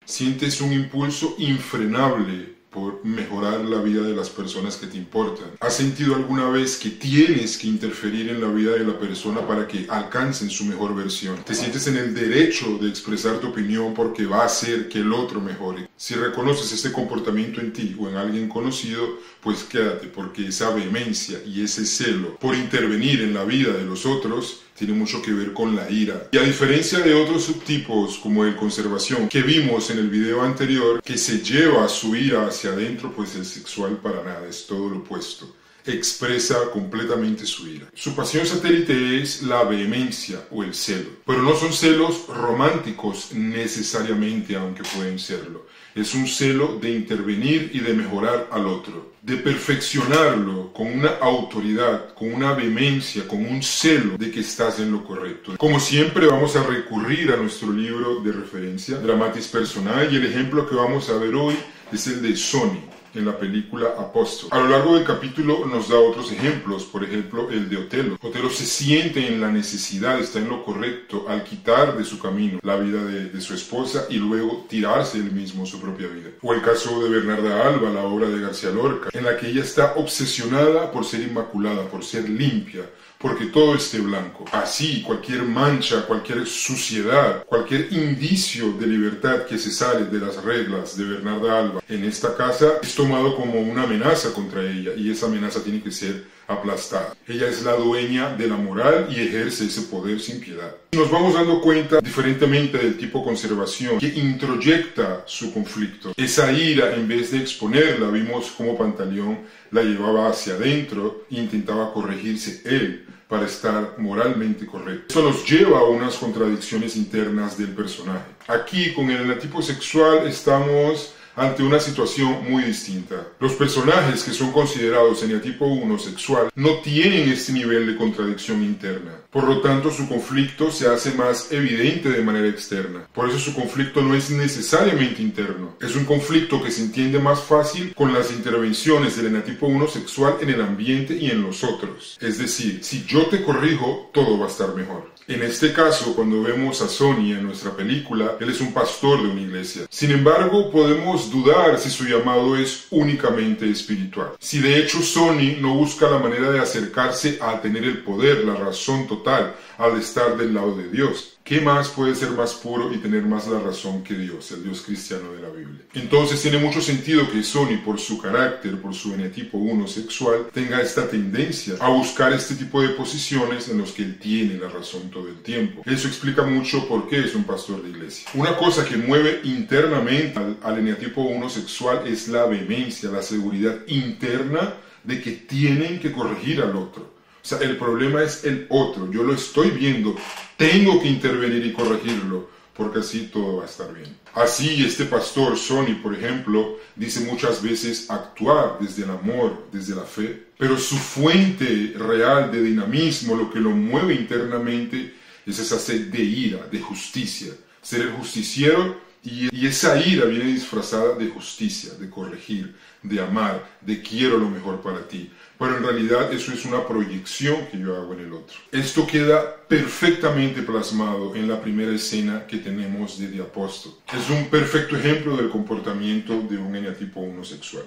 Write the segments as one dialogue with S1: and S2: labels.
S1: Sientes un impulso infrenable por mejorar la vida de las personas que te importan. ¿Has sentido alguna vez que tienes que interferir en la vida de la persona para que alcancen su mejor versión? Te sientes en el derecho de expresar tu opinión porque va a hacer que el otro mejore. Si reconoces este comportamiento en ti o en alguien conocido, pues quédate, porque esa vehemencia y ese celo por intervenir en la vida de los otros tiene mucho que ver con la ira. Y a diferencia de otros subtipos como el conservación que vimos en el video anterior, que se lleva su ira hacia adentro, pues el sexual para nada, es todo lo opuesto. Expresa completamente su ira. Su pasión satélite es la vehemencia o el celo, pero no son celos románticos necesariamente, aunque pueden serlo. Es un celo de intervenir y de mejorar al otro, de perfeccionarlo con una autoridad, con una vehemencia, con un celo de que estás en lo correcto. Como siempre vamos a recurrir a nuestro libro de referencia, Dramatis Personae, y el ejemplo que vamos a ver hoy es el de Sonny en la película Apóstol. A lo largo del capítulo nos da otros ejemplos, por ejemplo el de Otelo. Otelo se siente en la necesidad, está en lo correcto al quitar de su camino la vida de su esposa y luego tirarse él mismo su propia vida. O el caso de Bernarda Alba, la obra de García Lorca, en la que ella está obsesionada por ser inmaculada, por ser limpia, porque todo esté blanco. Así, cualquier mancha, cualquier suciedad, cualquier indicio de libertad que se sale de las reglas de Bernarda Alba en esta casa es tomado como una amenaza contra ella, y esa amenaza tiene que ser aplastada. Ella es la dueña de la moral y ejerce ese poder sin piedad. Nos vamos dando cuenta, diferentemente del tipo conservación, que introyecta su conflicto. Esa ira, en vez de exponerla, vimos como Pantaleón la llevaba hacia adentro e intentaba corregirse él para estar moralmente correcto. Eso nos lleva a unas contradicciones internas del personaje. Aquí, con el enatipo sexual, estamos ante una situación muy distinta. Los personajes que son considerados eneatipo 1 sexual no tienen este nivel de contradicción interna. Por lo tanto, su conflicto se hace más evidente de manera externa. Por eso su conflicto no es necesariamente interno. Es un conflicto que se entiende más fácil con las intervenciones del eneatipo 1 sexual en el ambiente y en los otros. Es decir, si yo te corrijo, todo va a estar mejor. En este caso, cuando vemos a Sonny en nuestra película, él es un pastor de una iglesia. Sin embargo, podemos dudar si su llamado es únicamente espiritual. Si de hecho Sonny no busca la manera de acercarse a tener el poder, la razón total, al estar del lado de Dios. ¿Qué más puede ser más puro y tener más la razón que Dios, el Dios cristiano de la Biblia? Entonces tiene mucho sentido que Sonny, por su carácter, por su eneatipo 1 sexual, tenga esta tendencia a buscar este tipo de posiciones en los que él tiene la razón todo el tiempo. Eso explica mucho por qué es un pastor de iglesia. Una cosa que mueve internamente al eneatipo 1 sexual es la vehemencia, la seguridad interna de que tienen que corregir al otro. O sea, el problema es el otro, yo lo estoy viendo, tengo que intervenir y corregirlo, porque así todo va a estar bien. Así, este pastor, Sonny, por ejemplo, dice muchas veces actuar desde el amor, desde la fe, pero su fuente real de dinamismo, lo que lo mueve internamente, es esa sed de ira, de justicia, ser el justiciero. Y esa ira viene disfrazada de justicia, de corregir, de amar, de quiero lo mejor para ti. Pero en realidad eso es una proyección que yo hago en el otro. Esto queda perfectamente plasmado en la primera escena que tenemos de The Apostle. Es un perfecto ejemplo del comportamiento de un eneatipo 1 sexual.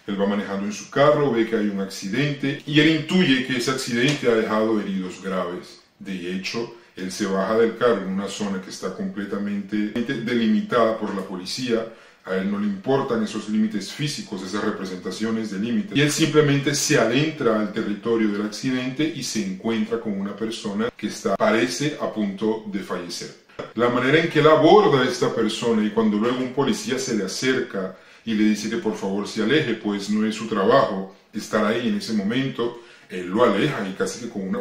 S1: Él va manejando en su carro, ve que hay un accidente y él intuye que ese accidente ha dejado heridos graves. De hecho, él se baja del carro en una zona que está completamente delimitada por la policía. A él no le importan esos límites físicos, esas representaciones de límites. Y él simplemente se adentra al territorio del accidente y se encuentra con una persona que parece a punto de fallecer. La manera en que él aborda a esta persona, y cuando luego un policía se le acerca y le dice que por favor se aleje, pues no es su trabajo estar ahí en ese momento, él lo aleja y casi que con una...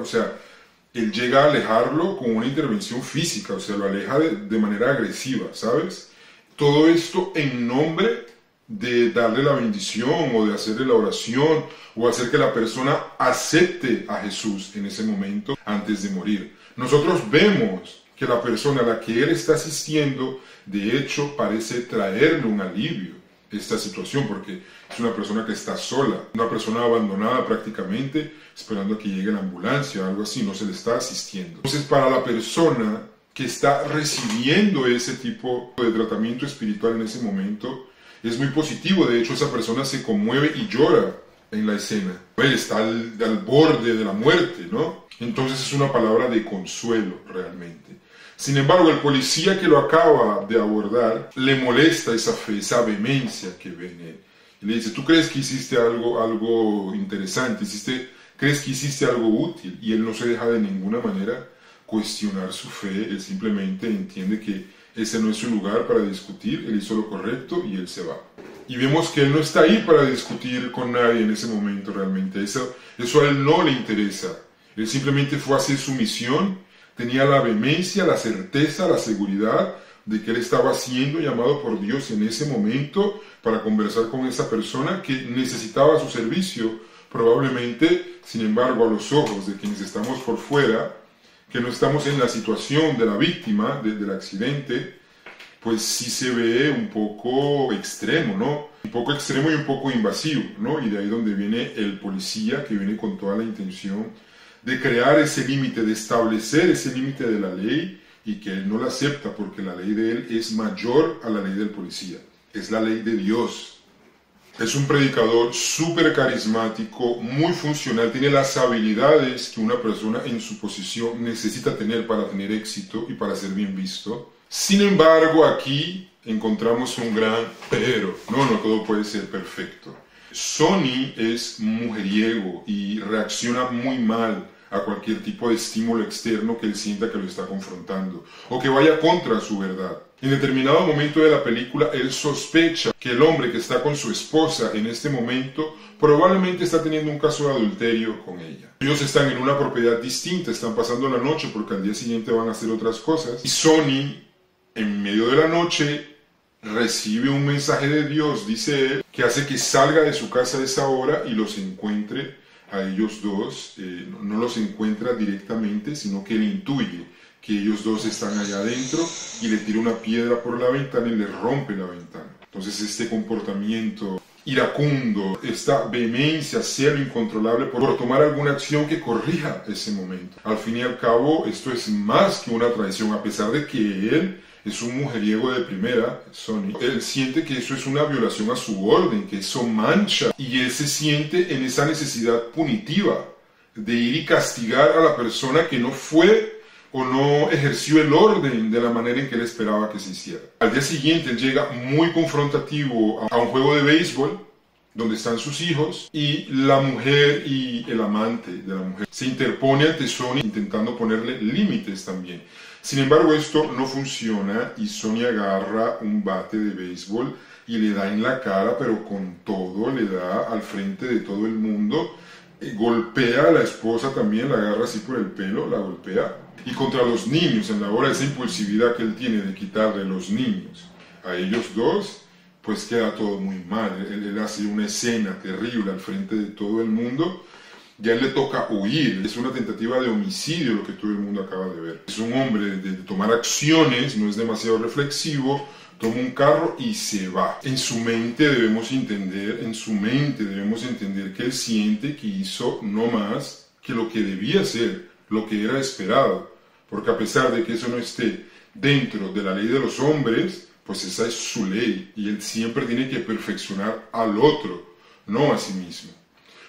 S1: Él llega a alejarlo con una intervención física, lo aleja de manera agresiva, ¿sabes? Todo esto en nombre de darle la bendición o de hacerle la oración o hacer que la persona acepte a Jesús en ese momento antes de morir. Nosotros vemos que la persona a la que él está asistiendo, de hecho, parece traerle un alivio a esta situación, porque es una persona que está sola, una persona abandonada prácticamente, esperando a que llegue la ambulancia o algo así, no se le está asistiendo. Entonces, para la persona que está recibiendo ese tipo de tratamiento espiritual en ese momento es muy positivo. De hecho, esa persona se conmueve y llora en la escena. Él está al borde de la muerte, ¿no? Entonces es una palabra de consuelo realmente. Sin embargo, el policía que lo acaba de abordar le molesta esa fe, esa vehemencia que ve en él. Y le dice, ¿tú crees que hiciste algo interesante? ¿Crees que hiciste algo útil? Y él no se deja de ninguna manera cuestionar su fe. Él simplemente entiende que ese no es su lugar para discutir. Él hizo lo correcto y él se va. Y vemos que él no está ahí para discutir con nadie en ese momento realmente. Eso a él no le interesa. Él simplemente fue a hacer su misión. Tenía la vehemencia, la certeza, la seguridad de que él estaba siendo llamado por Dios en ese momento para conversar con esa persona que necesitaba su servicio. Probablemente, sin embargo, a los ojos de quienes estamos por fuera, que no estamos en la situación de la víctima del accidente, pues sí se ve un poco extremo, ¿no? Un poco extremo y un poco invasivo, ¿no? Y de ahí donde viene el policía que viene con toda la intención de crear ese límite, de establecer ese límite de la ley y que él no la acepta porque la ley de él es mayor a la ley del policía. Es la ley de Dios. Es un predicador súper carismático, muy funcional, tiene las habilidades que una persona en su posición necesita tener para tener éxito y para ser bien visto. Sin embargo, aquí encontramos un gran pero. No todo puede ser perfecto. Sonny es mujeriego y reacciona muy mal a cualquier tipo de estímulo externo que él sienta que lo está confrontando o que vaya contra su verdad. En determinado momento de la película, él sospecha que el hombre que está con su esposa en este momento probablemente está teniendo un caso de adulterio con ella. Ellos están en una propiedad distinta, están pasando la noche porque al día siguiente van a hacer otras cosas. Y Sonny, en medio de la noche, recibe un mensaje de Dios, dice él, que hace que salga de su casa a esa hora y los encuentre a ellos dos. No los encuentra directamente, sino que él intuye que ellos dos están allá adentro y le tira una piedra por la ventana y le rompe la ventana. Entonces este comportamiento iracundo, esta vehemencia, celo incontrolable por tomar alguna acción que corrija ese momento. Al fin y al cabo, esto es más que una traición, a pesar de que él es un mujeriego de primera, Sonny. Él siente que eso es una violación a su orden, que eso mancha, y él se siente en esa necesidad punitiva de ir y castigar a la persona que no fue o no ejerció el orden de la manera en que él esperaba que se hiciera. Al día siguiente él llega muy confrontativo a un juego de béisbol donde están sus hijos y la mujer y el amante de la mujer se interpone ante Sonny intentando ponerle límites también. Sin embargo, esto no funciona y Sonny agarra un bate de béisbol y le da en la cara, pero con todo, le da al frente de todo el mundo. Golpea a la esposa también, la agarra así por el pelo, la golpea. Y contra los niños, en la hora de esa impulsividad que él tiene de quitarle los niños a ellos dos, pues queda todo muy mal. Él hace una escena terrible al frente de todo el mundo. Ya le toca huir, es una tentativa de homicidio lo que todo el mundo acaba de ver. Es un hombre de tomar acciones, no es demasiado reflexivo, toma un carro y se va. En su mente debemos entender que él siente que hizo no más que lo que debía ser, lo que era esperado. Porque a pesar de que eso no esté dentro de la ley de los hombres, pues esa es su ley y él siempre tiene que perfeccionar al otro, no a sí mismo.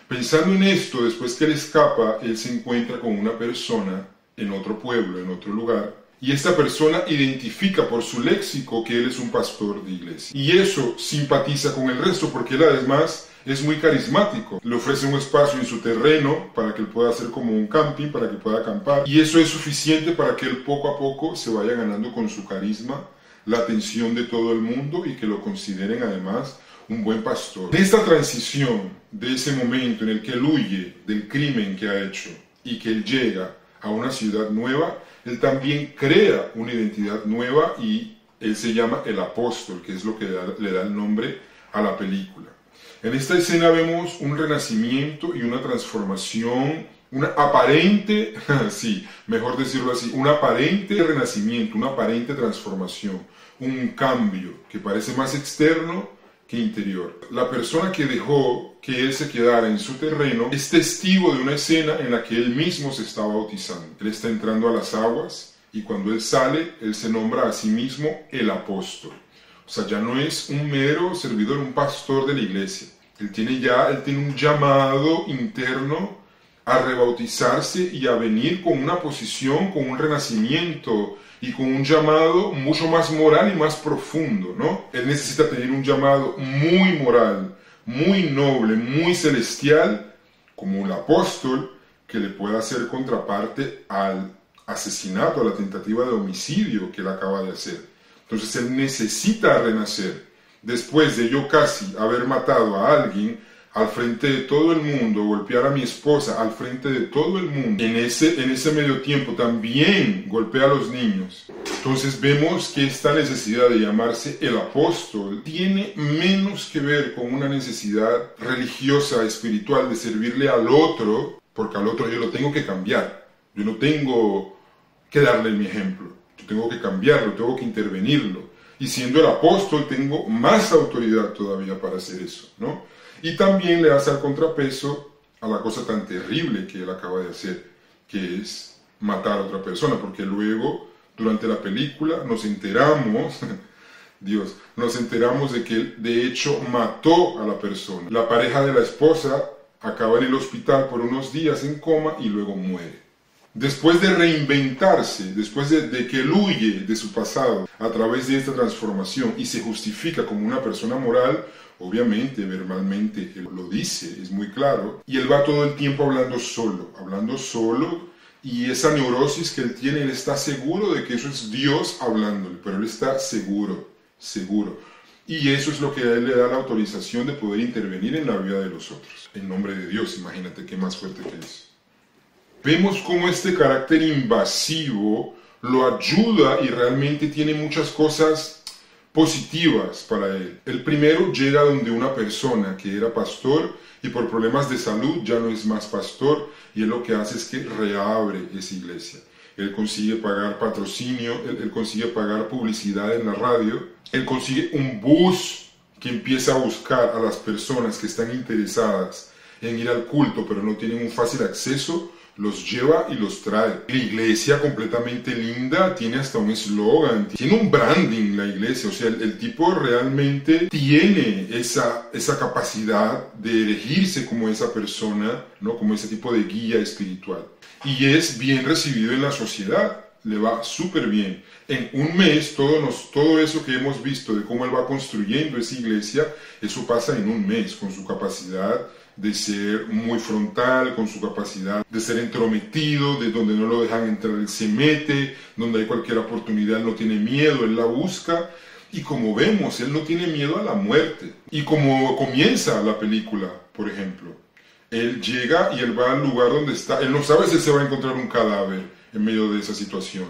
S1: Pensando en esto, después que él escapa, él se encuentra con una persona en otro pueblo, en otro lugar, y esta persona identifica por su léxico que él es un pastor de iglesia. Y eso simpatiza con el resto, porque él además es muy carismático. Le ofrece un espacio en su terreno para que él pueda hacer como un camping, para que pueda acampar, y eso es suficiente para que él poco a poco se vaya ganando con su carisma la atención de todo el mundo y que lo consideren además un buen pastor. En esta transición de ese momento en el que él huye del crimen que ha hecho y que él llega a una ciudad nueva, él también crea una identidad nueva y él se llama el apóstol, que es lo que le da el nombre a la película. En esta escena vemos un renacimiento y una transformación, una aparente, sí, mejor decirlo así, un aparente renacimiento, una aparente transformación, un cambio que parece más externo que interior. La persona que dejó que él se quedara en su terreno es testigo de una escena en la que él mismo se está bautizando. Él está entrando a las aguas Y cuando él sale, él se nombra a sí mismo el apóstol. O sea, ya no es un mero servidor, un pastor de la iglesia. Él tiene un llamado interno a rebautizarse y a venir con una posición, con un renacimiento y con un llamado mucho más moral y más profundo, ¿no? Él necesita tener un llamado muy moral, muy noble, muy celestial, como el apóstol, que le pueda hacer contraparte al asesinato, a la tentativa de homicidio que él acaba de hacer. Entonces él necesita renacer. Después de yo casi haber matado a alguien al frente de todo el mundo, golpear a mi esposa al frente de todo el mundo, en ese medio tiempo también golpea a los niños. Entonces vemos que esta necesidad de llamarse el apóstol tiene menos que ver con una necesidad religiosa, espiritual, de servirle al otro, porque al otro yo lo tengo que cambiar. Yo no tengo que darle mi ejemplo, yo tengo que cambiarlo, tengo que intervenirlo. Y siendo el apóstol tengo más autoridad todavía para hacer eso, ¿no? Y también le hace al contrapeso a la cosa tan terrible que él acaba de hacer, que es matar a otra persona, porque luego, durante la película, nos enteramos, nos enteramos de que él de hecho mató a la persona. La pareja de la esposa acaba en el hospital por unos días en coma y luego muere. Después de reinventarse, después de que él huye de su pasado a través de esta transformación y se justifica como una persona moral, obviamente, verbalmente, él lo dice, es muy claro, y él va todo el tiempo hablando solo, y esa neurosis que él tiene, él está seguro de que eso es Dios hablándole, pero él está seguro. Y eso es lo que a él le da la autorización de poder intervenir en la vida de los otros. En nombre de Dios, imagínate qué más fuerte que es. Vemos cómo este carácter invasivo lo ayuda y realmente tiene muchas cosas positivas para él. El primero llega donde una persona que era pastor y por problemas de salud ya no es más pastor, y él lo que hace es que reabre esa iglesia. Él consigue pagar patrocinio, él consigue pagar publicidad en la radio, él consigue un bus que empieza a buscar a las personas que están interesadas en ir al culto pero no tienen un fácil acceso, los lleva y los trae. La iglesia completamente linda, tiene hasta un eslogan, tiene un branding la iglesia, o sea, el tipo realmente tiene esa capacidad de elegirse como esa persona, ¿no? Como ese tipo de guía espiritual. Y es bien recibido en la sociedad, le va súper bien. En un mes, todo eso que hemos visto de cómo él va construyendo esa iglesia, eso pasa en un mes, con su capacidad de ser muy frontal, con su capacidad de ser entrometido, de donde no lo dejan entrar, él se mete, donde hay cualquier oportunidad, él no tiene miedo, él la busca, y como vemos, él no tiene miedo a la muerte. Y como comienza la película, por ejemplo, él llega y él va al lugar donde está, él no sabe si él se va a encontrar un cadáver en medio de esa situación.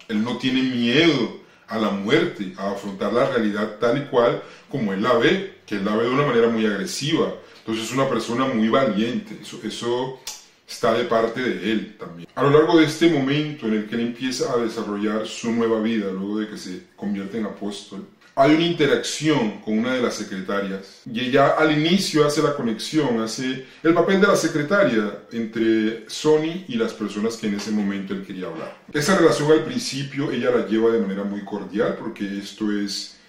S1: Él no tiene miedo a la muerte, a afrontar la realidad tal y cual como él la ve, que él la ve de una manera muy agresiva. Entonces es una persona muy valiente, eso está de parte de él también. A lo largo de este momento en el que él empieza a desarrollar su nueva vida, luego de que se convierte en apóstol, hay una interacción con una de las secretarias, y ella al inicio hace la conexión, hace el papel de la secretaria entre Sonny y las personas que en ese momento él quería hablar. Esa relación al principio ella la lleva de manera muy cordial, porque esto es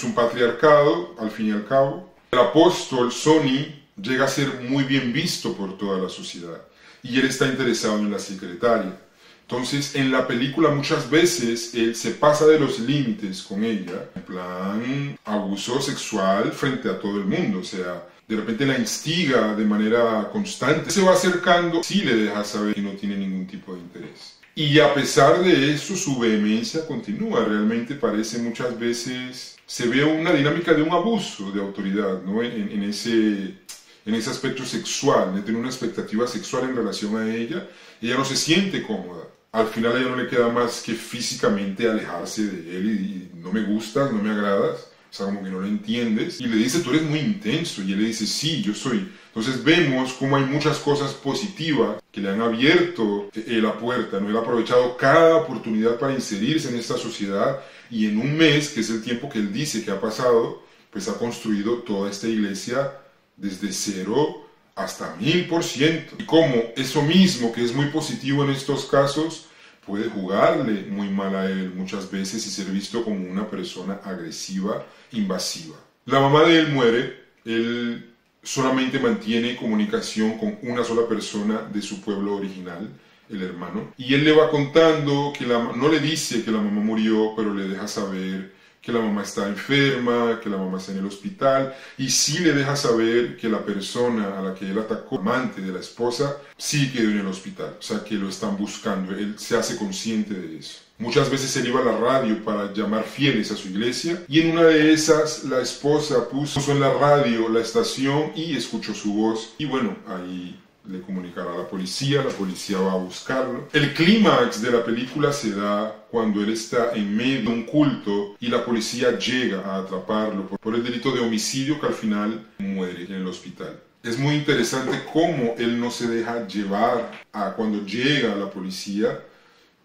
S1: un patriarcado, al fin y al cabo. El apóstol Sonny llega a ser muy bien visto por toda la sociedad y él está interesado en la secretaria. Entonces, en la película muchas veces él se pasa de los límites con ella, en plan abuso sexual frente a todo el mundo, o sea, de repente la instiga de manera constante, se va acercando, sí le deja saber que no tiene ningún tipo de interés. Y a pesar de eso, su vehemencia continúa, realmente parece muchas veces, se ve una dinámica de un abuso de autoridad, ¿no? En ese aspecto sexual, de tener una expectativa sexual en relación a ella no se siente cómoda. Al final a ella no le queda más que físicamente alejarse de él y no me gustas, no me agradas, o sea, como que no lo entiendes. Y le dice, tú eres muy intenso, y él le dice, sí, yo soy. Entonces vemos cómo hay muchas cosas positivas que le han abierto la puerta, ¿no? Él ha aprovechado cada oportunidad para inserirse en esta sociedad, y en un mes, que es el tiempo que él dice que ha pasado, pues ha construido toda esta iglesia desde 0 hasta 1000%. Y como eso mismo, que es muy positivo en estos casos, puede jugarle muy mal a él muchas veces y ser visto como una persona agresiva, invasiva. La mamá de él muere, él solamente mantiene comunicación con una sola persona de su pueblo original, el hermano, y él le va contando que no le dice que la mamá murió, pero le deja saber que la mamá está enferma, que la mamá está en el hospital, y sí le deja saber que la persona a la que él atacó, amante de la esposa, sí quedó en el hospital, o sea que lo están buscando, él se hace consciente de eso. Muchas veces él iba a la radio para llamar fieles a su iglesia, y en una de esas la esposa puso en la radio la estación y escuchó su voz, y bueno, ahí le comunicará a la policía va a buscarlo. El clímax de la película se da cuando él está en medio de un culto y la policía llega a atraparlo por el delito de homicidio, que al final muere en el hospital. Es muy interesante cómo él no se deja llevar cuando llega la policía.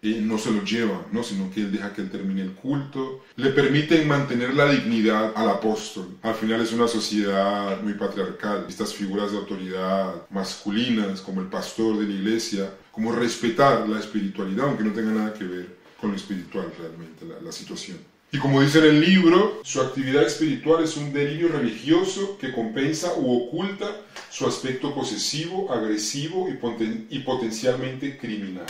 S1: No se lo lleva, ¿no? Sino que él deja que él termine el culto. Le permiten mantener la dignidad al apóstol. Al final es una sociedad muy patriarcal. Estas figuras de autoridad masculinas, como el pastor de la iglesia, como respetar la espiritualidad, aunque no tenga nada que ver con lo espiritual realmente, la situación. Y como dice en el libro, su actividad espiritual es un delirio religioso que compensa u oculta su aspecto posesivo, agresivo y potencialmente criminal.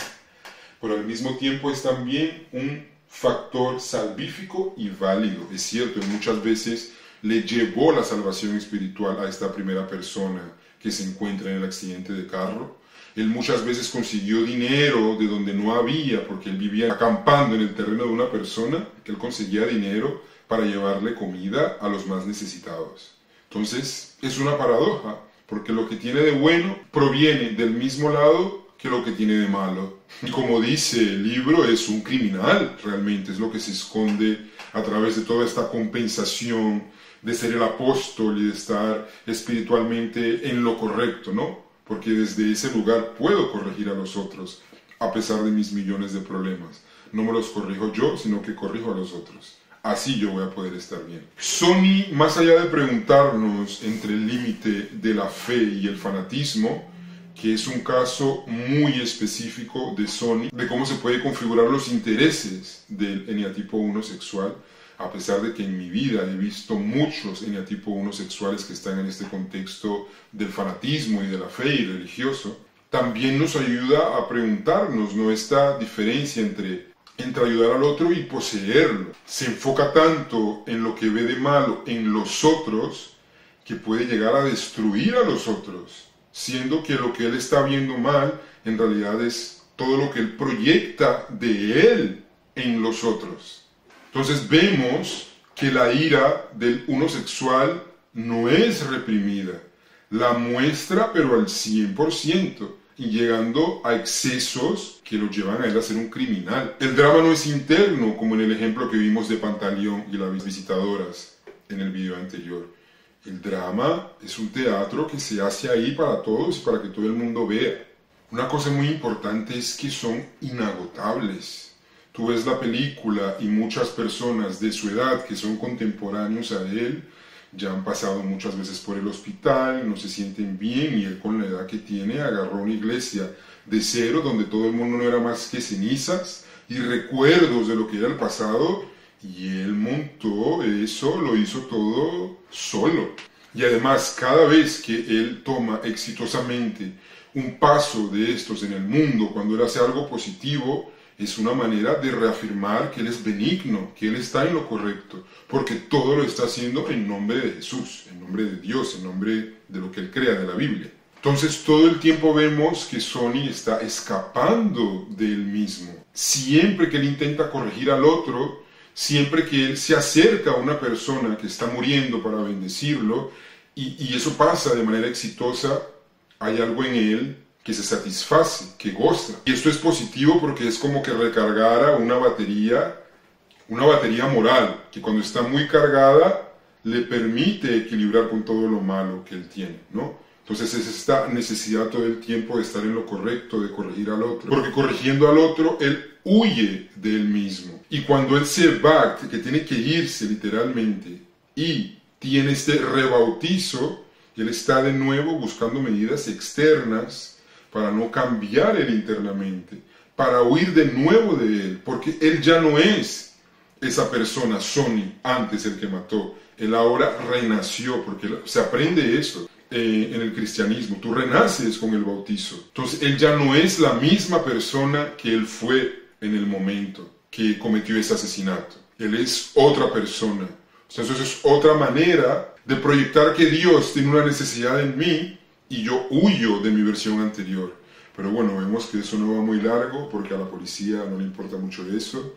S1: Pero al mismo tiempo es también un factor salvífico y válido. Es cierto, muchas veces le llevó la salvación espiritual a esta primera persona que se encuentra en el accidente de carro. Él muchas veces consiguió dinero de donde no había, porque él vivía acampando en el terreno de una persona, que él conseguía dinero para llevarle comida a los más necesitados. Entonces, es una paradoja, porque lo que tiene de bueno proviene del mismo lado que lo que tiene de malo. Y como dice el libro, es un criminal, realmente, es lo que se esconde a través de toda esta compensación de ser el apóstol y de estar espiritualmente en lo correcto, ¿no? Porque desde ese lugar puedo corregir a los otros, a pesar de mis millones de problemas. No me los corrijo yo, sino que corrijo a los otros. Así yo voy a poder estar bien. Sony, más allá de preguntarnos entre el límite de la fe y el fanatismo, que es un caso muy específico de Sony, de cómo se puede configurar los intereses del eneatipo 1 sexual, a pesar de que en mi vida he visto muchos eneatipo 1 sexuales que están en este contexto del fanatismo y de la fe y religioso, también nos ayuda a preguntarnos, ¿no?, esta diferencia entre ayudar al otro y poseerlo. Se enfoca tanto en lo que ve de malo en los otros que puede llegar a destruir a los otros, siendo que lo que él está viendo mal en realidad es todo lo que él proyecta de él en los otros. Entonces vemos que la ira del uno sexual no es reprimida, la muestra pero al 100%, y llegando a excesos que lo llevan a él a ser un criminal. El drama no es interno, como en el ejemplo que vimos de Pantaleón y las visitadoras en el video anterior. El drama es un teatro que se hace ahí para todos y para que todo el mundo vea. Una cosa muy importante es que son inagotables. Tú ves la película y muchas personas de su edad que son contemporáneos a él ya han pasado muchas veces por el hospital, no se sienten bien, y él con la edad que tiene agarró una iglesia de cero donde todo el mundo no era más que cenizas y recuerdos de lo que era el pasado, y él montó eso, lo hizo todo solo. Y además, cada vez que él toma exitosamente un paso de estos en el mundo, cuando él hace algo positivo, es una manera de reafirmar que él es benigno, que él está en lo correcto, porque todo lo está haciendo en nombre de Jesús, en nombre de Dios, en nombre de lo que él crea, de la Biblia. Entonces todo el tiempo vemos que Sony está escapando de él mismo. Siempre que él intenta corregir al otro, siempre que él se acerca a una persona que está muriendo para bendecirlo, y eso pasa de manera exitosa, hay algo en él que se satisface, que goza. Y esto es positivo porque es como que recargara una batería moral, que cuando está muy cargada le permite equilibrar con todo lo malo que él tiene, ¿no? Entonces es esta necesidad todo el tiempo de estar en lo correcto, de corregir al otro. Porque corrigiendo al otro, él huye de él mismo. Y cuando él se va, que tiene que irse literalmente, y tiene este rebautizo, él está de nuevo buscando medidas externas para no cambiar él internamente, para huir de nuevo de él, porque él ya no es esa persona, Sonny, antes el que mató. Él ahora renació, porque se aprende eso en el cristianismo. Tú renaces con el bautizo. Entonces, él ya no es la misma persona que él fue en el momento que cometió ese asesinato. Él es otra persona. Entonces, es otra manera de proyectar que Dios tiene una necesidad en mí y yo huyo de mi versión anterior. Pero bueno, vemos que eso no va muy largo porque a la policía no le importa mucho de eso.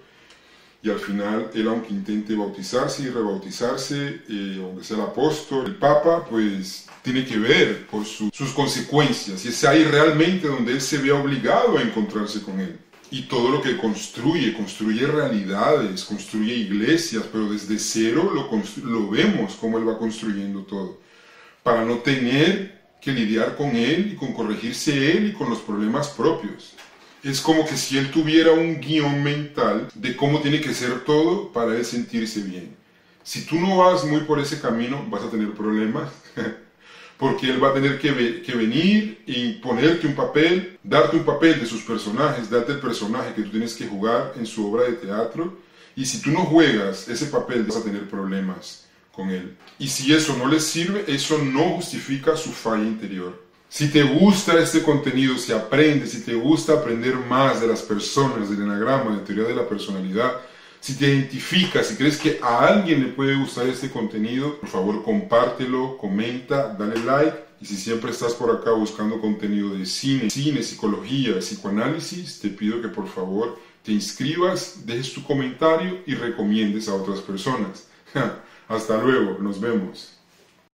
S1: Y al final, él aunque intente bautizarse y rebautizarse, aunque sea el apóstol, el papa, pues tiene que ver por sus consecuencias. Y es ahí realmente donde él se ve obligado a encontrarse con él. Y todo lo que construye realidades, construye iglesias, pero desde cero lo vemos cómo él va construyendo todo. Para no tener que lidiar con él y con corregirse él y con los problemas propios. Es como que si él tuviera un guión mental de cómo tiene que ser todo para él sentirse bien. Si tú no vas muy por ese camino, vas a tener problemas. Porque él va a tener que venir y ponerte un papel, darte un papel de sus personajes, darte el personaje que tú tienes que jugar en su obra de teatro. Y si tú no juegas ese papel, vas a tener problemas con él. Y si eso no les sirve, eso no justifica su falla interior. Si te gusta este contenido, si aprendes, si te gusta aprender más de las personas, del enagrama, de teoría de la personalidad, si te identificas, si crees que a alguien le puede gustar este contenido, por favor compártelo, comenta, dale like. Y si siempre estás por acá buscando contenido de cine, psicología, psicoanálisis, te pido que por favor te inscribas, dejes tu comentario y recomiendes a otras personas. Hasta luego, nos vemos.